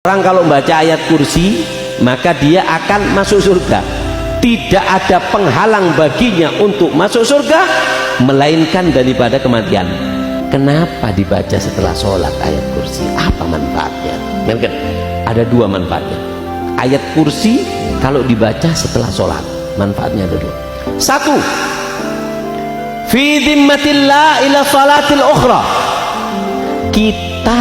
Orang kalau baca ayat kursi maka dia akan masuk surga. Tidak ada penghalang baginya untuk masuk surga melainkan daripada kematian. Kenapa dibaca setelah sholat ayat kursi? Apa manfaatnya? Mungkin ada dua manfaatnya. Ayat kursi kalau dibaca setelah sholat, manfaatnya ada dua. Satu, fi dhimmatillah ila salatil ukhra, kita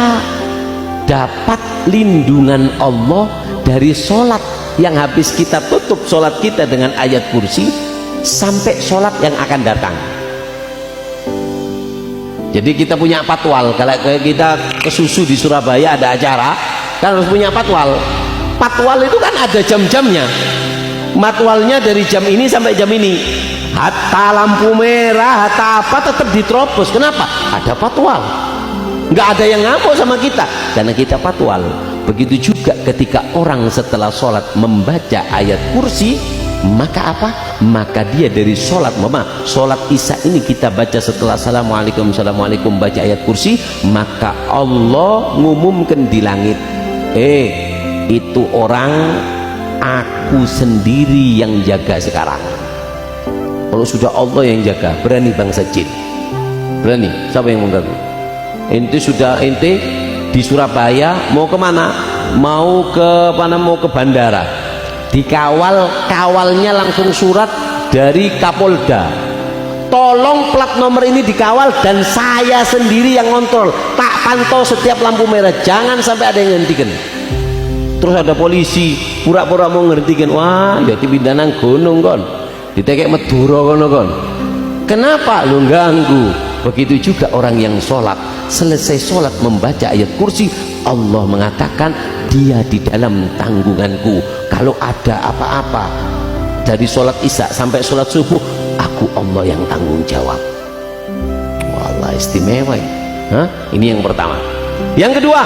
dapat lindungan Allah dari sholat yang habis kita tutup sholat kita dengan ayat kursi sampai sholat yang akan datang. Jadi kita punya patwal. Kalau kita ke Susu di Surabaya ada acara, kan harus punya patwal. Patwal itu kan ada jam-jamnya. Matwalnya dari jam ini sampai jam ini. Hatta lampu merah, hatta apa tetap diterobos. Kenapa? Ada patwal. Nggak ada yang ngamuk sama kita karena kita patwal. Begitu juga ketika orang setelah sholat membaca ayat kursi, maka apa? Maka dia dari sholat, sholat isya ini kita baca setelah assalamualaikum baca ayat kursi, maka Allah ngumumkan di langit, itu orang aku sendiri yang jaga sekarang. Kalau sudah Allah yang jaga, berani bangsa jin? Berani? Siapa yang mengganggu? Ente sudah ente di Surabaya mau kemana? Mau ke mana? Mau ke bandara. Kawalnya langsung surat dari Kapolda. Tolong plat nomor ini dikawal dan saya sendiri yang ngontrol. Tak pantau setiap lampu merah. Jangan sampai ada yang ngentikan. Terus ada polisi pura-pura mau ngertikan. Wah, ya dipindah nang gunung kon. Ditekek Madura kono kon. Kenapa lu ganggu? Begitu juga orang yang sholat, selesai sholat membaca ayat kursi, Allah mengatakan dia di dalam tanggunganku. Kalau ada apa-apa dari sholat isya sampai sholat subuh, aku Allah yang tanggung jawab. Wallah, istimewa ya. Ini yang pertama. Yang kedua,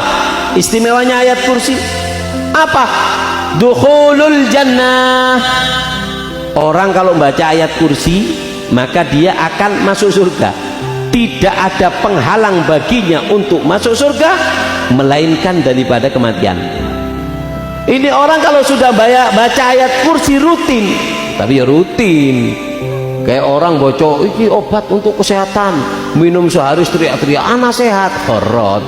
istimewanya ayat kursi apa? Dukhulul jannah. Orang kalau baca ayat kursi maka dia akan masuk surga. Tidak ada penghalang baginya untuk masuk surga melainkan daripada kematian. Ini orang kalau sudah baca ayat kursi rutin, tapi ya rutin kayak orang bocor ini obat untuk kesehatan, minum sehari teriak-teriak anak sehat, horor.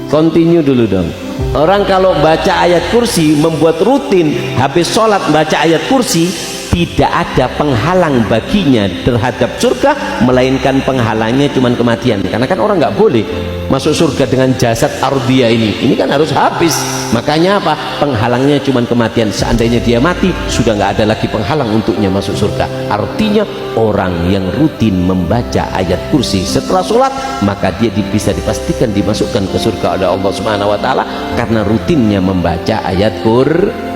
Continue dulu dong. Orang kalau baca ayat kursi membuat rutin, habis sholat baca ayat kursi, tidak ada penghalang baginya terhadap surga melainkan penghalangnya cuma kematian. Karena kan orang nggak boleh masuk surga dengan jasad ardhiyah ini kan harus habis. Makanya apa? Penghalangnya cuma kematian. Seandainya dia mati sudah nggak ada lagi penghalang untuknya masuk surga. Artinya orang yang rutin membaca ayat kursi setelah sholat maka dia bisa dipastikan dimasukkan ke surga oleh Allah Subhanahu wa taala karena rutinnya membaca ayat kursi.